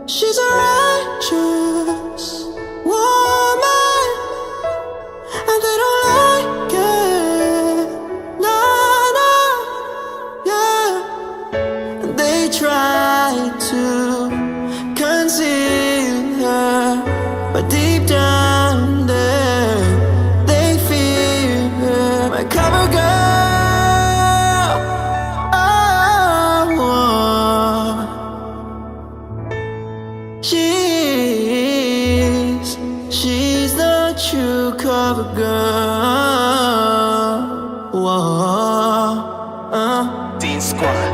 She's a righteous woman, and they don't like it. Nah, nah, yeah. And they try to conceal her, but deep down there, they fear her. My cover girl. She's the true cover girl. Whoa, Dean Squad.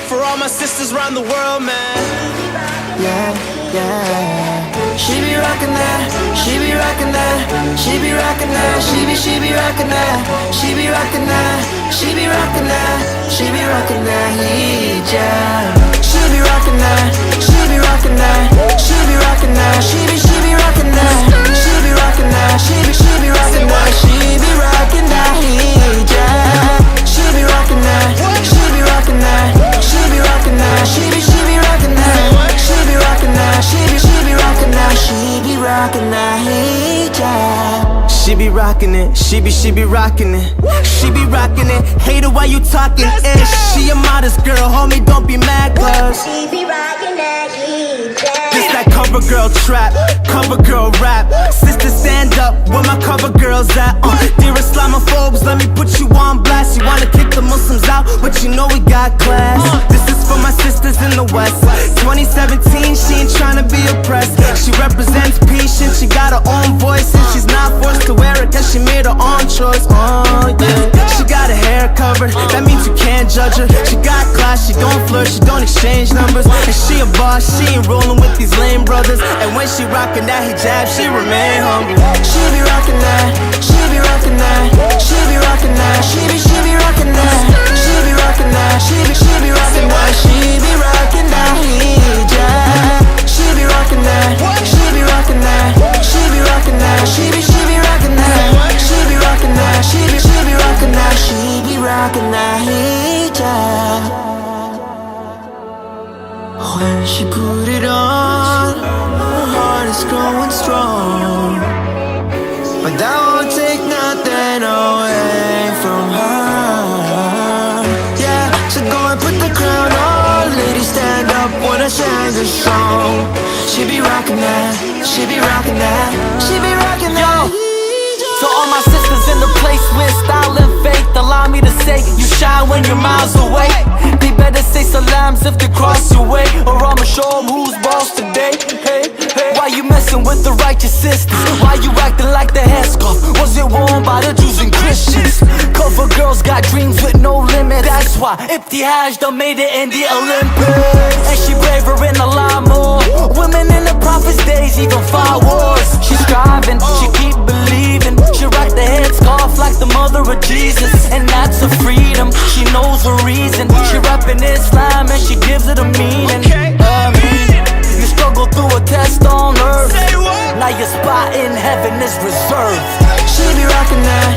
For all my sisters around the world, man. yeah, yeah. She be rockin' that, she be rockin' that, she be rockin' that, she be rockin' that, she be rockin' that, she be rockin' that, she be rockin' that hijab. She be rockin' that, she be rockin' that, she be rockin' that, she be rockin' that, she be rockin' that, she be rockin' that, she be rockin' that hijab. She be rockin' that, she be rockin' that, she be rockin' that, she be rockin' that, she be rockin' that, she be rockin' that, she be rockin' that hijab. She be rockin' it, she be rockin' it, she be rockin' it. Hater, why you talking ish? She a modest girl, homie, don't be mad, cause she be rockin' that hijab. this that cover girl trap, cover girl rap. Sister, stand up, where my cover girls at? Dear Islamophobes, let me put you on blast. You wanna kick the Muslims out, but you know we got class. This is for my sisters in the West. 2017, she ain't tryna be oppressed. She represents peace and she got her own voice, and she's not forced to wear it cause she made her own choice. Oh yeah. She got her hair covered, that means you can't judge her. She got class, she don't flirt, she don't exchange numbers. And she a boss, she ain't rolling with these lame brothers. And when she rockin' that hijab, she remain humble. She be rockin' that, she be rockin' that, she be rockin' that, she be rockin' that, she be rockin' that, she be rockin' that, she be rockin' that hijab. She be rockin' that, she be rockin' that, she be rockin' that, she be rockin' that, she be rockin' that, she be rockin' that, she be rockin' that hijab. When she put it on, her heart is growing strong, but that won't take nothing away from her. Yeah, so go and put the crown on, ladies stand up when I sing a song. She be rockin' that, she be rockin' that, she be rockin' that. To all my sisters in the place with style and faith, allow me to say you shine when you're miles away. They better say salams if they cross your way, or I'ma show them who's boss today. Hey, hey. Why you messing with the righteous sisters? Why you acting like the headscarf wasn't worn by the Jews and Christians? Cover girls got dreams with no limit. That's why if the Hajj done made it in the Olympics. And she braver in a lot more. Women in the prophet's days even fought wars. She's striving, she keep Jesus, and that's a freedom. She knows her reason. She rapping Islam and she gives it a meaning. You struggle through a test on earth. Now your spot in heaven is reserved. She be rockin' that,